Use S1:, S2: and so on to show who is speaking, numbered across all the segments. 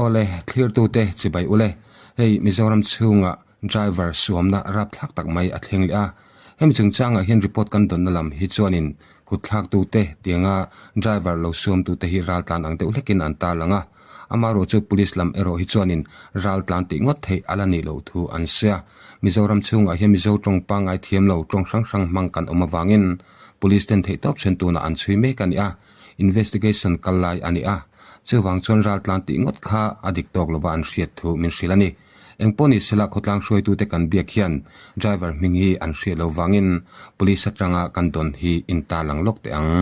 S1: ole clear tu te chibai ule hei Mizoram chunga driver suamna rap thak tak mai athleng lia hem chungchanga hian report kan don nalam hi chuanin kuthak tu te tianga driver lo suam tu te hi ral tlan ang te ulekin an ta langa amaro chu police lam ero hi chuanin ral tlan ti ngot thei alani lo thu an sia Mizoram chunga hian mizo tong pa ngai thiam lo tong sang mang kan omawangin police ten thei top chen tu na an chui me kan ya investigation kallai ani a chuwang chon ral tlan ti ngot kha adik tok lo ban hriat thu min hrilani engponi sela khotlang hroi tu te kan biak hian driver mingi an hria lo wangin police atranga kan don hi intalang lok te ang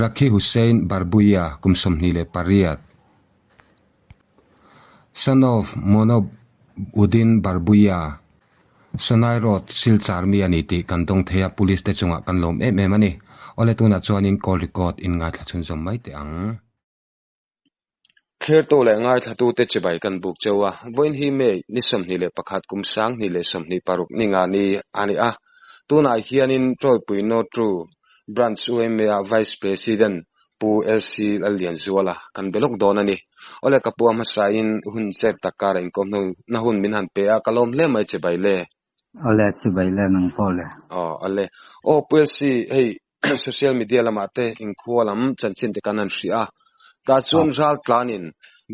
S1: Rakhi Hussein Barbuya kumsomni le pariat son of Monob Udin Barbuya Sonai Road Silchar mi ani ti kan dong thea police te chunga kan lom em ani ole tuna chuanin call record in nga thachun zom mai te ang
S2: Clear to le ngai thatu te chibai kan buk chewa voin hi me ni somni le pakhat kum sang ni le somni paruk ni nga ni ani a tuna hianin troi pui no true branch UMA vice president pu LC alian zuala kan belok don ani ole kapua masain hun sep takara in kom no na hun min han pe a kalom le mai chibai le
S3: ole chibai le nang pole
S2: ale pu LC hey social media lamate in khualam chanchin te kanan ria ta chon ral tlanin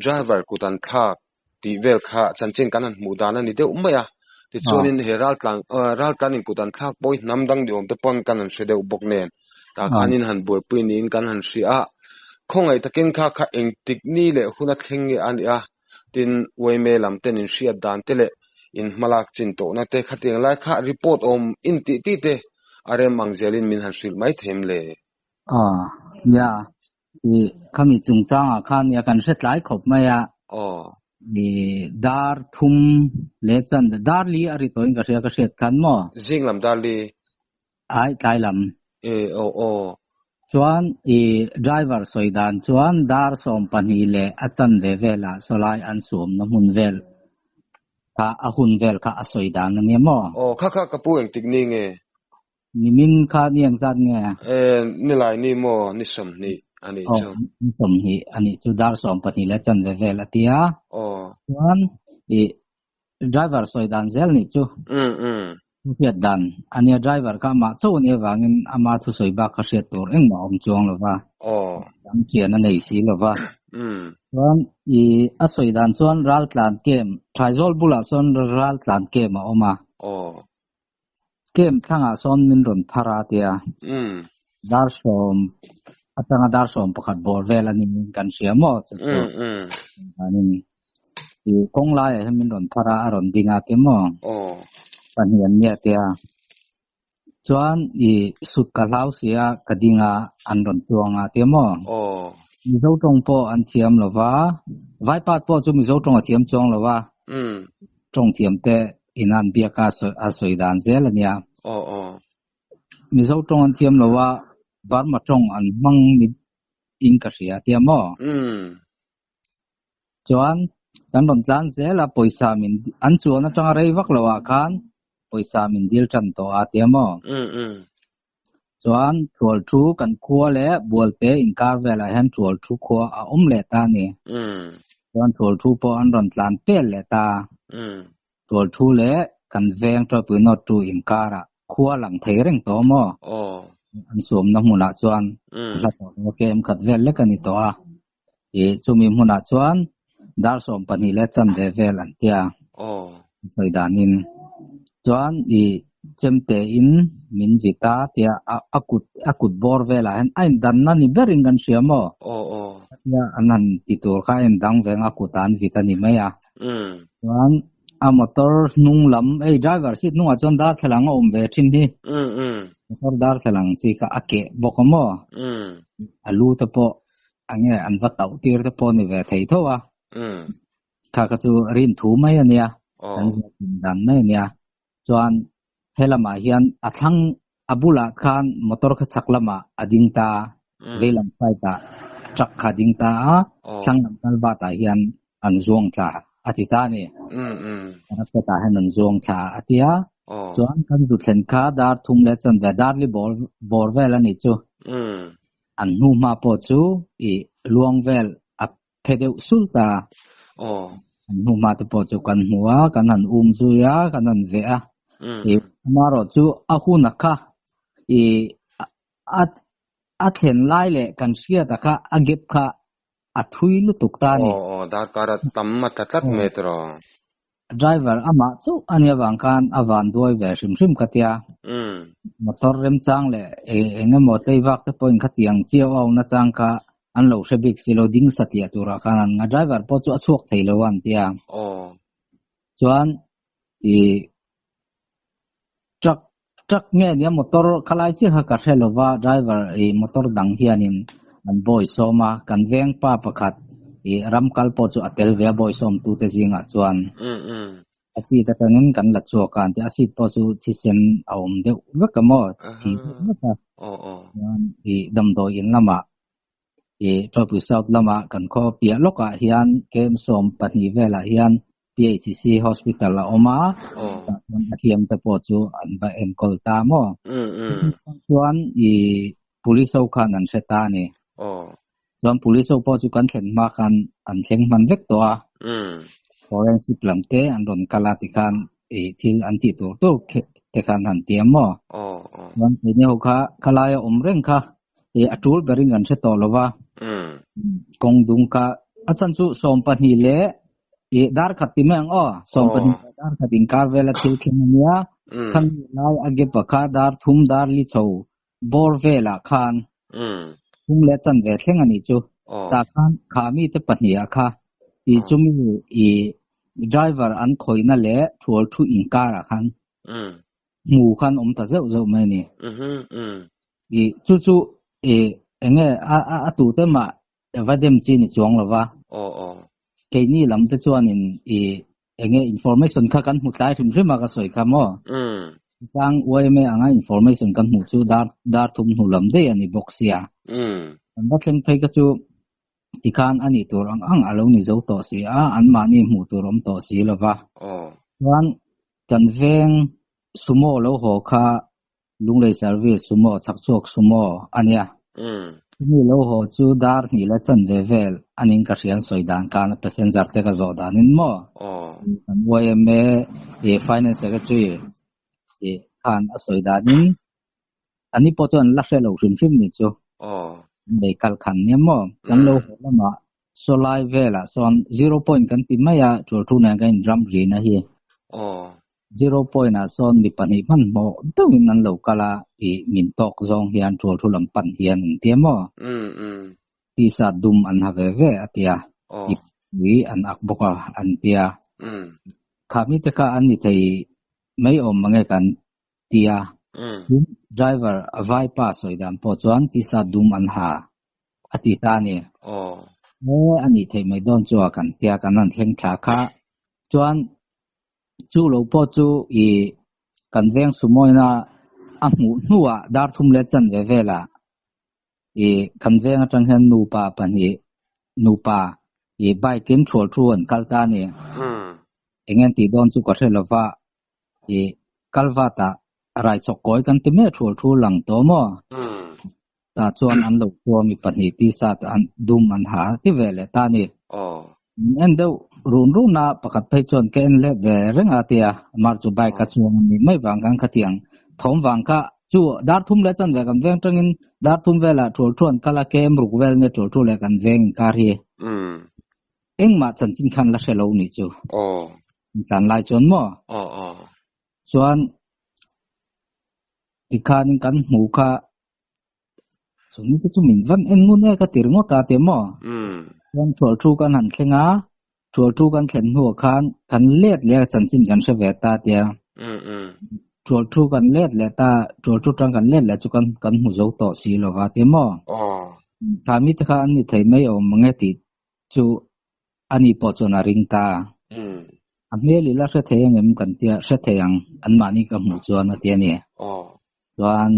S2: driver kutan thak ti vel kha chanchin kanan mudana ni de umaya ti chonin heral tlanin kutan thak boy namdang diom te pon kanan shede uboknen ta khanin han boy puinin kan han ria khongai takin kha eng tikni le huna thlenge ania tin oime lamten in ria dan tele in malak chin to na te khateng lai kha report om in ti te are mangjelin min han sil mai them le
S3: ya ni kami chungchanga khan ya kan set lai khop maya ni dar thum lechan dar li ari toin ka sia ka set kan mo
S2: jinglam dar li
S3: ai tai lam chuan driver soidan chuan dar som pani le achan ve vela solai an sum na mun vel ka ahun vel ka asoidan ni mo
S2: kha kapu eng tikni nge
S3: ni min kha niang zat nge
S2: ni lai ni mo ni som ni ani chu
S3: som hi ani chu dar som pani le chan ve vel atia chuan driver soidan zel ni chu Fiat dan ania driver ka ma chu ne wangin ama thu soiba ka se tur eng ma om chuang lova am chian nei si lova chuan asoidan chuan ral tlan kem thaizol bula son ral tlan kem ma oma kem thanga son min ron phara tia dar som atanga dar som pakhat bor vel ani kan siamo chu anin konglai min ron phara aron dinga kemo panian nia tia chuan sut ka hlau sia kadinga anron tuanga tiamo mizo tong po an thiam lova vai pat po chu mizo tong a thiam chong lova tong thiam te inan bia ka asoidan zel ania mizo tong an thiam lova barma tong an mang ni in ka sia tiamo chuan kan ron tlan zela poisa min an chuan atanga rei vak lawa khan poisa min dil chan to atiamo chuan thol thu kan khua le bolte in kar vela han thol thu khua a le ta ni chuan thol thu po an ron tlan pel le ta thol thu le kan veng to pu not tu in kara khua lang thei reng to mo an som na huna chuan ra to kem khat vel le kan ni to a chumi huna chuan dar som pani le chan de vel an tia soidanin chuan chemte in min vita tia akut bor vela han ain dan na ni bering kan siamo ya anan titur kha en dang veng akutan vita ni maya chuan a motor nung lam driver seat nunga chon dar thlang om ve thin ni motor dar thlang chi ka ake bokamo alu ta po ange an va tau tir ta po ni ve thei thowa kha ka chu rin thu mai ania an dan mai ania chuan helama hian athang abula khan motor kha chaklama adingta velam saita truck khadingta thanglam kalbata hian an zong tha atita ni ta han an zong tha atia chuan kan du thlen kha dar thum le chan ve dar li bor vel ani chu an nu ma po chu luang vel pedeu sulta nu ma te po chu kan hua kan han zuya kan han ve a maro chu a hunaka a thlen lai le kan sia ta kha a gep kha a thui lu tuk ta ni
S2: da kara tamma tatlat metro
S3: driver ama chu ania wang kan awan doi ve sim katia motor rem chang le enga motei wak te point khatiang chiao au na chang ka an lo sebik siloding satia tura kan nga driver po chu achuk theilowan tia chuan truck nge nia motor khalai chi ha ka helowa driver motor dang hianin an boy soma kan veng pa pakhat ramkal po chu atel ve boy som tu te zinga chuan asi ta kanin kan la chu kan ti asi po chu thisen aum de wakamo thi mata dam do in lama tropu south lama kan kho pia loka hian kem som pani vela hian PHCC hospital la oma athiam te po chu an va en kolta mo chuan police khan an seta ni chuan police po chu kan thlen ma khan an thleng man vek to forensic lamte an ron kalati khan thil an ti tur te khan han tiam mo chuan ni ho kha khalaya omreng kha atul bering an se to lova kong dung ka achan chu som pani le dar khatimeng som pani dar khating kar vela thil khemania khan lai age pakha dar thum dar li chho bor vela khan thum le chan ve thleng ani chu ta khan khami te pani akha chumi driver an khoina le thol thu inkara khan mu khan ta zeu mai ni chu enge a tu te ma evadem chi ni chong lawa ke ni lam te chuanin enge information kha kan mutlai rim ma ka soi kha mo sang me anga information kan mu chu dar thum nu lam de ani boxia an ba thleng phai ka chu tikhan ani tur ang alo ni zo to si an ma ni mu turom to si lawa wan kan veng sumo lo ho kha lunglei service sumo chakchok sumo ania ni lo ho chu dar ni la chan ve vel anin ka rian soidan kan passenger te ka zodan in mo an me finance secretary kan soidan in ani poton la fe lo rim ni chu be kal khan ne mo kan lo ho lama solai vela son 0 point kan ti maya tur tu na kan drum ri na hi 0 point a son mi pani man mo tawin nan lo kala min tok zong hian tur thu lam pan hian tiamo ti sa dum an ha ve atia wi an akboka an tia khami te ka an ni thei mai om mange kan tia driver avai pa soidan po chuan ti sa dum an ha ati ta ni ani thei mai don chu kan tia kan an thleng thla kha chuan chu lo po chu kan veng sumoina a mu nuwa dar thum le chan ve vela kan veng atang han nu pa pani nu pa bike control thru an kalta ni engen ti don chu ka thelova kalvata rai chokoi kan ti me thru lang to mo ta chuan an lo ko mi pani ti sa an dum an ha ti vele ta ni endo run na pakat phai chon ken le ve renga tia mar chu bike ka chuang ni mai wang kan khatiang thom wang ka chu dar thum le chan ve kan veng tangin dar thum vela thon kala kem ruk vel ne thu le kan veng kar hi eng ma chan chin khan la shelo ni chu kan lai chon mo chuan tikhan kan mu kha chumi chu min van en nu ne ka tir ngo ta te mo chuan thol thu kan han thlenga thol thu kan thlen hu khan kan let le chan chin kan se ve ta tia thol thu kan let le ta thol thu tang kan let le chu kan mu zo to si lo wa te mo khami te kha an ni thei mai om mange ti chu ani po chona ring ta me li la se theng em kan tia se theng an ma ni ka mu chuan a tia ni chuan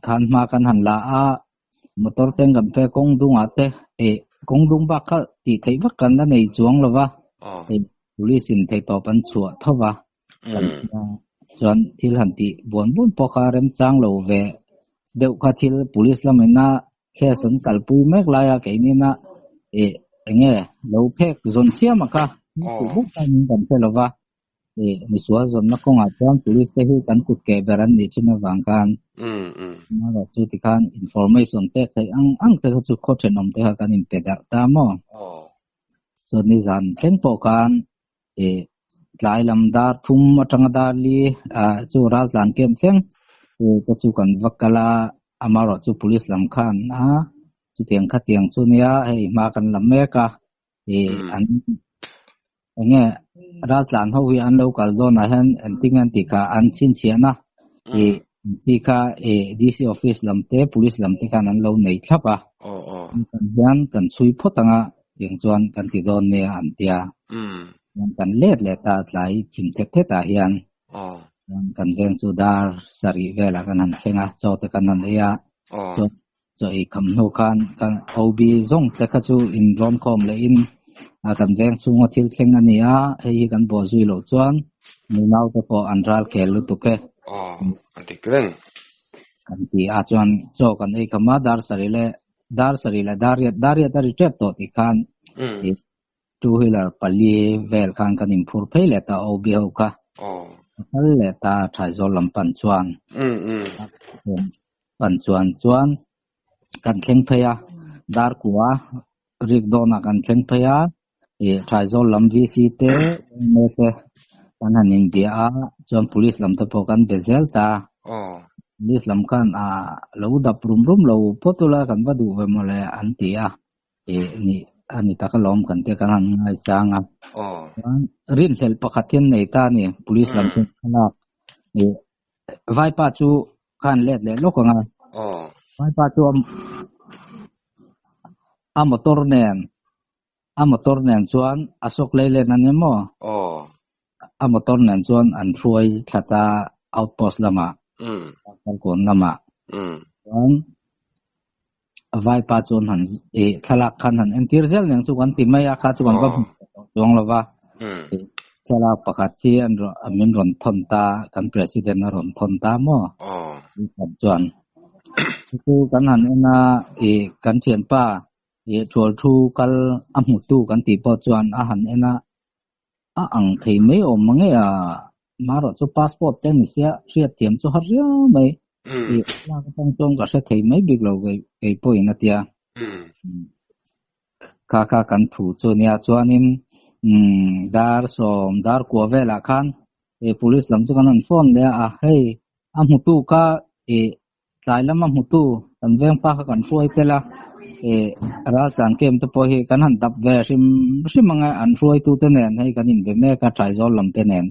S3: khan ma kan han la a motor teng kan pe kong dung ate kong dung ba kha ti thei ba kan la nei chuang lova police in thei to pan chua thowa chuan thil han ti bon po kha rem chang lo ve deu kha thil police la mena khesan kalpui mek la ya ke ni na enge lo phek zon siam ka ku bu kan kan pelova mi suwa zon na ko ngatan police te hu kan kut ke beran ni china wangkan na ro chu ti kan information te kai ang te chu ko chenom te kan im te dar ta mo so ni zan teng po kan tlai lam dar thum atang dar li chu ral zan kem teng to chu kan wakala amaro chu police lam khan na chu tiang kha tiang chu nia hei ma kan lam me ka an enge ral zan ho wi an local zone han antingan ti ka an chin chiana ti ka DC office lam te police lam te kan an lo nei thapa kan hian kan chui photanga tiang chuan kan ti don ne an tia kan let le ta tlai chim the ta hian kan veng chu dar sari vela kan han senga cho te kan an ya cho I kam no kan OB zong te ka chu in ron kom le in kan veng chu ngothil thleng ania hei kan bo zui lo chuan ni nau te po anral khel lu tu ke
S2: anti kreng
S3: kan ti a chuan cho kan ei kama dar sari le dar ya tari tep to ti kan two wheeler pali vel khan kan impur phei le ta OB ho ka hal le ta thai zol lam pan chuan pan chuan kan thleng phaya dar kuwa rik dona kan thleng phaya thai zol lam VC te me te kan han India chuan police lam te po kan bezel ta police lam kan lo dap rum lo potula kan badu ve mole antia ni ani takalom kan te kan ngai changa rin hel pakhatin nei ta ni police lam chu na ni vai pa chu kan let le lokanga vai pa chu a motor nen chuan asok leile nan emo a motor nen chuan an ruai thata outpost lama kan kon lama vai pa chon han thalak khan han entirzel neng chu kan ti maya kha chu kan ba chong lova chala pakhat chi an ro amin ron thon ta kan president ron thon ta mo kan chuan chu kan han ena kan thian pa chol thu kal amu tu kan ti po chuan a han ena ang thei mai om mange maro chu passport ten sia riat thiam chu har ya mai la ka tong tong ka se thei mai big lo ge point na tia ka kan thu chu nia chuanin dar ko vela khan police lam chu kan an phone le hei amu tu ka tlai lam amu tu tam veng pa ka kan fuai tela ra san kem to po hi kan han dap ve sim manga an fuai tu te nen hei kan in be me ka trai zol lam te nen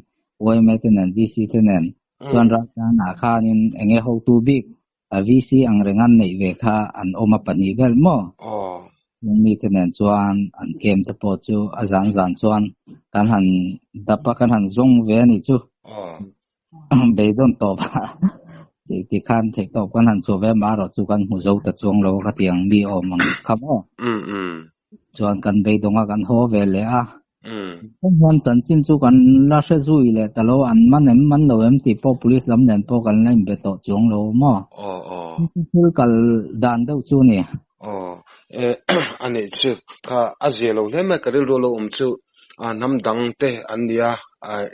S3: oi me te nen VC te nen chuan ra na khanin enge ho tu big VC ang rengan nei ve kha an oma pani vel mo mi te nen chuan an kem to po chu azan chuan kan han dapa kan han zong ve ni chu be don to ba ti khan thek to kan han chu ve ma ro chu kan hu zo ta chuang lo ka tiang mi o mang khamo chuan kan be donga kan ho ve le han chan chin chu kan la se zui le ta lo an man lo em ti po police lam nen po kan lain be to chuang lo mo hil kal dan do chu ni
S2: ani chu kha azelo le ma karil ro chu nam dang te ania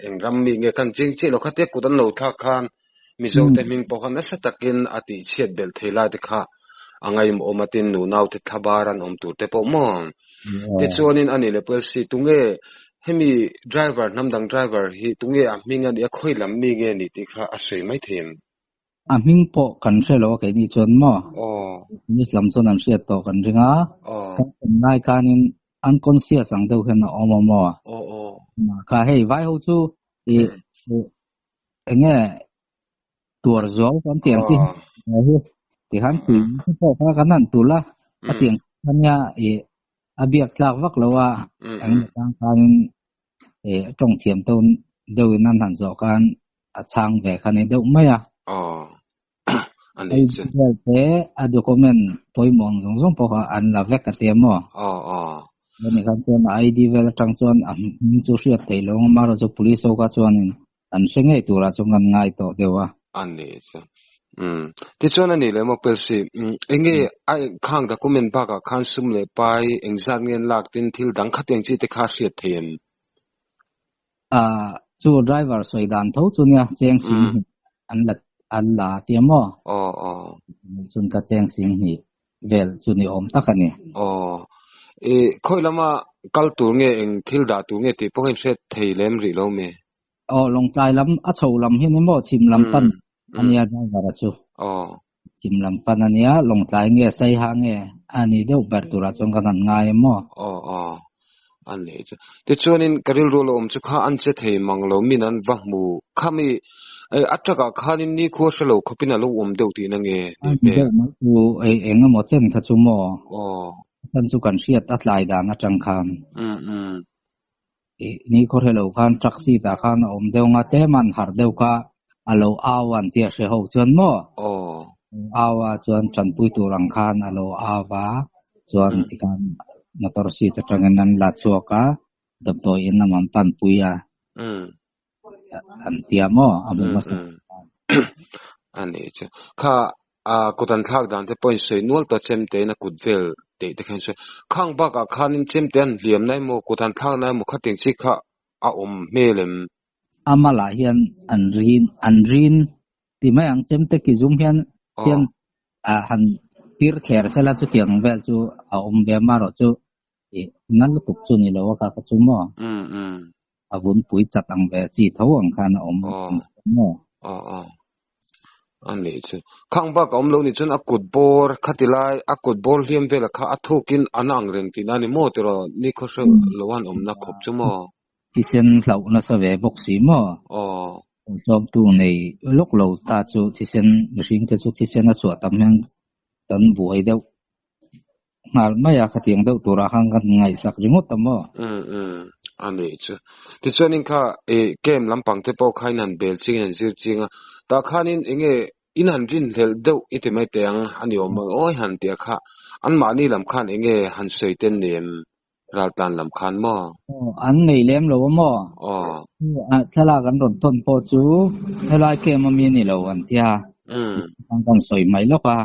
S2: engram mi nge kan ching che lo khate kudan lo tha khan mizo te ming po khan sa takin ati chet bel thela te kha angai mo matin nu nau te thabaran om tur te po mo te chonin ani le pel si tunge hemi driver namdang driver hi tunge a minga dia khoilam mi nge ni ti kha asei mai them
S3: a ming po kan se lo ke ni chon mo ni slam chon an sia to kan ringa kan nai kanin unconscious ang do hen omo mo ka hei vai ho chu enge tur zo kan tiang si ti han ti po ka kanan tula atiang kanya abiak tlak vak lawa ang kanin tong thiam ton do nan han zo kan a chang ve khan do maya
S2: ani chu
S3: te a document poimong zong po an la vek ka temo ni kan ton ID vel tang chuan min chu riat theilong maro chu police ka chuan an sengei tura chu ngan ngai to dewa
S2: ani chu ti chona ni le mo pelsi enge ai khang da comment ba ka khan sum le pai engzat ngen lak tin thil dang khateng chi te kha hriat them
S3: chu driver soidan tho chu nia cheng sing an la tiamo chun ka cheng sing hi vel chu ni om takani
S2: khoi lama kal tur nge eng thil da tu nge ti pohem set theilem ri lo me
S3: long tai lam a chho lam hi ni mo chim lam pan ania driver chu chim lam pan ania long tai nge sai ha nge ani deu bertura chong kan ngai mo
S2: an le chu ti chonin karil ro lo chu kha an che thei manglo min an wa mu khami ai ataka khanin ni kho shalo khopina lo om deu ti na nge
S3: be ma chu ai enga mo chen tha chu mo tan chu kan riat atlai dan atang khan ni kho helo khan taxi ta khan om deu nga te man har deu ka alo awan tia se ho chon mo awa chuan chanpui tu rang khan alo awa chuan ti kan motor si ta tangan la choka dabdoi in naman pan puya an tia mo amu mas
S2: ani chu kha kutan thak dan te point sei nual to chem te na kutvel te khan se khang ba ka khanin chem ten liam nai mo kutan thak nai mo khating chi kha a om melem
S3: amala hian anrin ti mai ang chem te ki zum hian han tir kher sela chu tiang vel chu a om be maro chu nan tuk chu ni lo ka chu mo avun pui chat ang be chi tho ang khan om mo
S2: an le chu khang ba ka om lo ni chun akut bor khatilai akut bor liam vela kha athukin anang reng tin ani mo tero ni kho so lowan om na khop chu mo
S3: ti sen hlau na sa ve bok si mo som tu nei lok lo ta chu ti sen ring te chu ti sen a chu tam hang tan buai deu mal maya khatiang deu tura hang kan ngai sak ringot tamo
S2: an le chu ti chonin kha kem lampang te po khainan bel ching an zir chinga ta khanin enge inan rin hlel deu ite mai teng ani om oi han tia kha an mani lam khan enge han soiten nem raltan lam khan mo
S3: an nei lem lo mo thala kan ron ton po chu helai ke ma mi ni lo an tia kan soi mai lo ka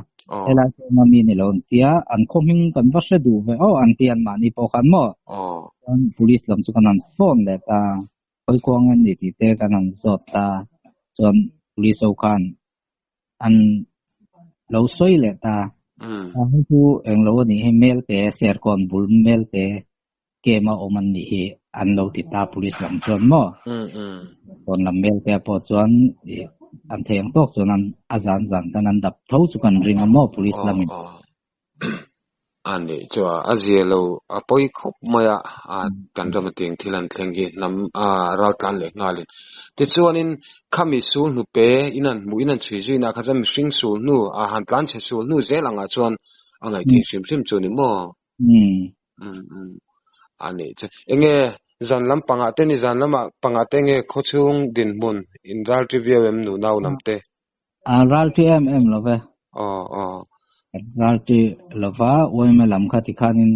S3: helai ke ma mi ni lo an tia an khoming kan va se du ve an tian mani po khan mo an police lam chu kan an phone le ta koi kwang an ni ti te kan an zot ta chon police au khan an lo soi le ta hu chu eng lo ni he mail te share kon bul mail te ke ma oman ni he an lo ti ta police lam chon mo kon lam mail te po chon an theng tok chon an azan zan kan an dap tho chu kan ring mo police lam
S2: an le chu azielo apoi khop maya kan ram teng thilan thlenggi nam raltan le ngalin ti chuanin khami sul nu pe inan mu inan chhiji na khajam sing sul nu han plan che sul nu zelanga chuan angai thing sim chuni mo ani che enge zan lam panga te ni zan lama panga te nge khochung din mun in ral review em nu nau namte
S3: ral tm love ral ti lova oi me lam khati khanin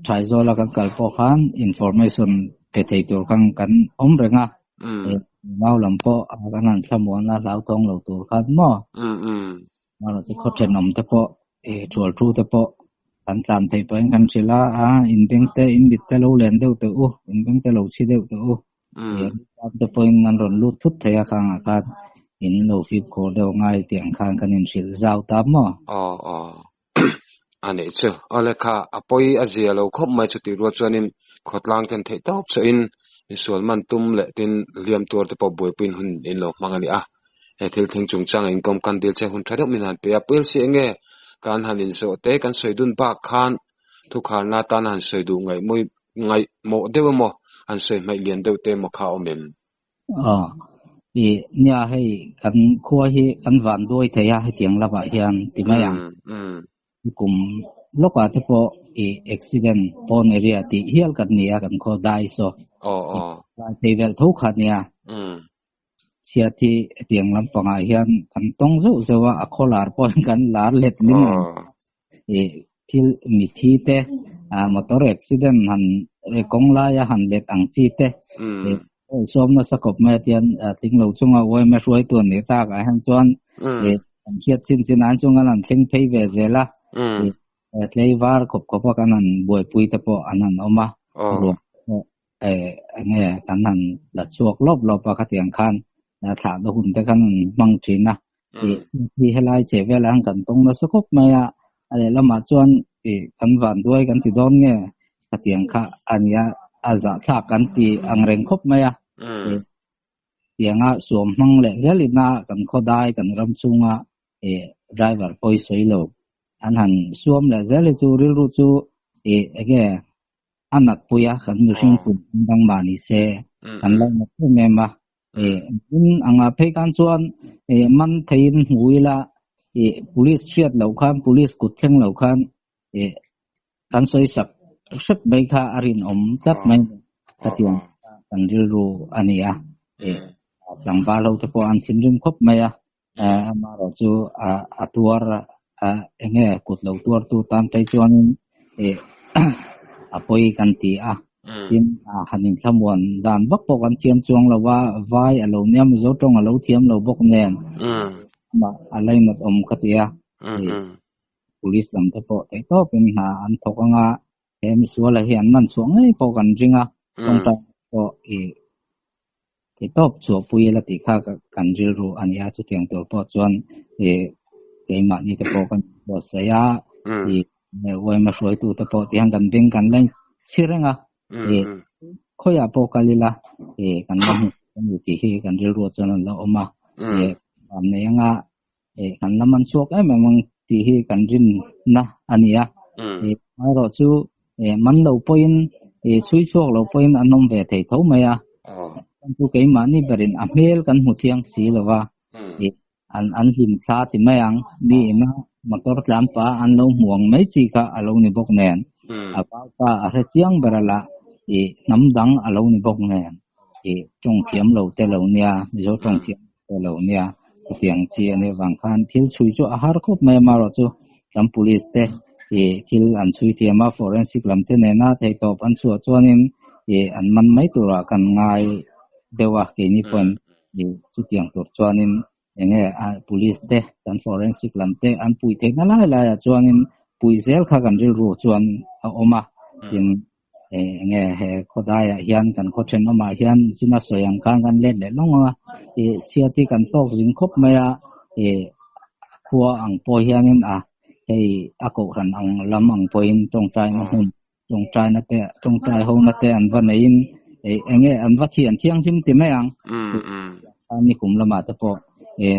S3: thaizola kan kalpo khan information pe thei tur kan om renga nau lam po kanan samon na lau tong lo tur khan mo maro ti khochen om te po thol thu te po kan tlan thei pen kan sila in beng te in bit te lo len deu te in beng te lo chi deu te te point nan ron lut thut thea khang ka in lo fip ko deu ngai tiang khang kan in sil zau ta mo
S2: ani chu alekha apoi azialo khop mai chuti ro chuanin khotlang ten thei top so in solman tum le tin liam tur te po boipin hun in lo mangani he thil thing chung chang in kom kan dil che hun thadok min han pe apel si enge kan hanin so te kan soidun ba khan thu khan na tan han soidu ngai mo dew mo an soi mai lian deu te mo kha omem
S3: nia hei kan khuwa hi kan van doi theya he tiang laba hian ti mayang kum loka te po accident pon area ti hial kan nia kan kho dai so te vel tho khan nia sia ti tiang lam panga hian kan tong zo zewa akholar po kan lar let ling til mi thi te motor accident han kongla ya han let ang chi te สมนะสกบแม่เตียนติงโลจงเอาไว้มาช่วยตัวนี้ตากไอ้หันจวนเขียดสินอันจงนั้นทิ้งไปเวเซละเลยวาร์กบกันนั้นบวยปุยตะปออันนั้นเอามารวมเนี่ยกันนั้นละชวกลบๆปะกะเตียงคันถาดหุ่นแต่กันมังจินนะที่ให้ลายเจเวลากันตรงนะสกบแม่อะไรละมาจวนกันหวานด้วยกันที่ดอนเนี่ยกะเตียงคะอันยาอาจทากันที่อังเรงคบแม่เตียงสวมมังเลเซลินากันขอได้กันรำซุงdriver ปอยสวยโลอันหันสวมเลเซลิจูริรูจูแกอันนัดปุยกันมีสิ่งปุ่นดังมานี่เซกันลงมาแม่มาอังเพกันส่วนมันไทยนหุยละ police เชียดเหล่าคัน police กุดเชิงเหล่าคันกันสวยสักใบค่าอรินตัดไม่กะเตียงกันรู้อันนี้หลังบาเราตะปออันทิ้งริมคบไม่มาเราจูตัวกุดเหล่าตัวตูตันไปจวนปอยกันตีทินหันินสมวนดานบักปอกันเทียมจวงเราว่าไว้เราเนี่ยมันโจตรงเราเทียมเราบกแนนมาอะไรนัดกะเตียpolice ลำตะปอไอ้ต่อเป็นหาอันทกงามีสัวละเห็นมันสวงปอกันจริงต้องใจก็ที่ตบสัวปุยละติค่ากันจิรูอันนี้จุดเทียงตัวปอจวนเมานี่ตะปอกันบ่เสียไว้มาช่วยตัวตะปอที่หันกันเบ่งกันเลยสิเรงค่อยปอกันลิละกันอยู่ที่กันจิรูจนแล้วออกมาอันนี้กันละมันสวกมันที่กันจินนะอันนี้มาเราจูมันเราปอยช่วยช่วงเราปอยอันนมเวทเท่าไหมกันทุกไอ้มานี่เป็นอเมริกันหัวเชียงสีหรือว่าอันหิมซาที่ไม่ยังนี่นะมันตัวหลานป้าอันเราห่วงไม่สิค่ะเรานี่บกแนนป้าอะไรเชียงเบรละน้ำดังเรานี่บกแนนจงเทียมเราแต่เราเนี่ยมิโซจงเทียมแต่เราเนี่ยเสียงเชียในวังคันที่ช่วยช่วยอาหารครบไม่มาเราจูจำ police เตที่อันช่วยเทียมมา forensic ลำเทนน่าเทตบอันชัวจวนนี้อันมันไม่ตัวกันง่ายเดี๋ยวว่ากี่นี้เป็นจุดอย่างตัวจวนนี้อย่างเงี้ยpolice เตอัน forensic ลำเทอันปุยเทนั่นแหละจวนนี้ปุยเซลข้ากันรู้จวนเอามาเป็นอย่างเงี้ยเขาได้เฮียนกันเขาเช่นเอามาเฮียนสิน่าสวยอย่างกันเล่นเลยน้องเชียที่กันตกสิงคบไม่ขัวอังปอยเฮียนอากรันอังลำอังปอยตรงใจนะหุ่นตรงใจนะแต่ตรงใจห้องนะแต่อันวันนี้เงี้ยอันวัดเทียนเที่ยงชิมติไม่ยังอันนี้คุมละมาตะปอ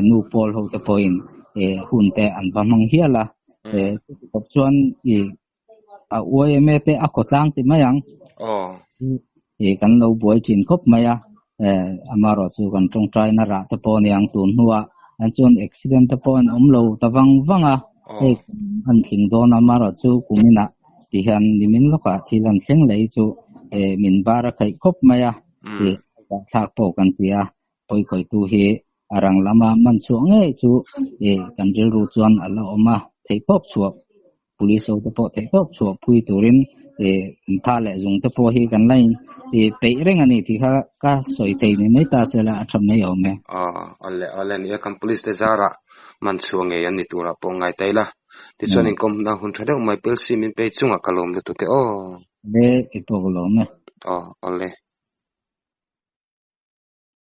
S3: นูปอลเขาตะปอยหุ่นแต่อันวันมังเฮียละกับส่วนอวยแม่แต่อากจ้างติไม่ยังกันเราบวยจินคบไม่มารอสู้กันตรงใจนะระตะปอนี่ยังตุนหัวอันจนอุบิเหตุตะปอนเราตะวังอันสิงโดนมารอสู้กุมินะที่หันดิมินลูกที่ลันเซงเลยจูมินบาระใครคบไม่สักปอกันที่ปอยคอยตูเฮอรังลามามันสวงจูกันจะรู้จวนอัลลอฮ์มาเทปอบสวบ police ตะปอเทปอบสวบปุยตูรินท่าแหละจงตะปอเฮกันไล่ไปเรื่องอันนี้ที่เขาสวยเตนี่ไม่ตาเสียละทำไม่ยอม
S2: อัลเลนี่คัน police เดจาระมันสวงอันนี้ตัวละปองไงไตละที่ส่วนนี้ก็น่าหุ่นเฉลี่ยไม่เปิลซีมินไปจุงกะลมเลยตัวเกเล่ไอ้
S3: ปกลม
S2: อัลเล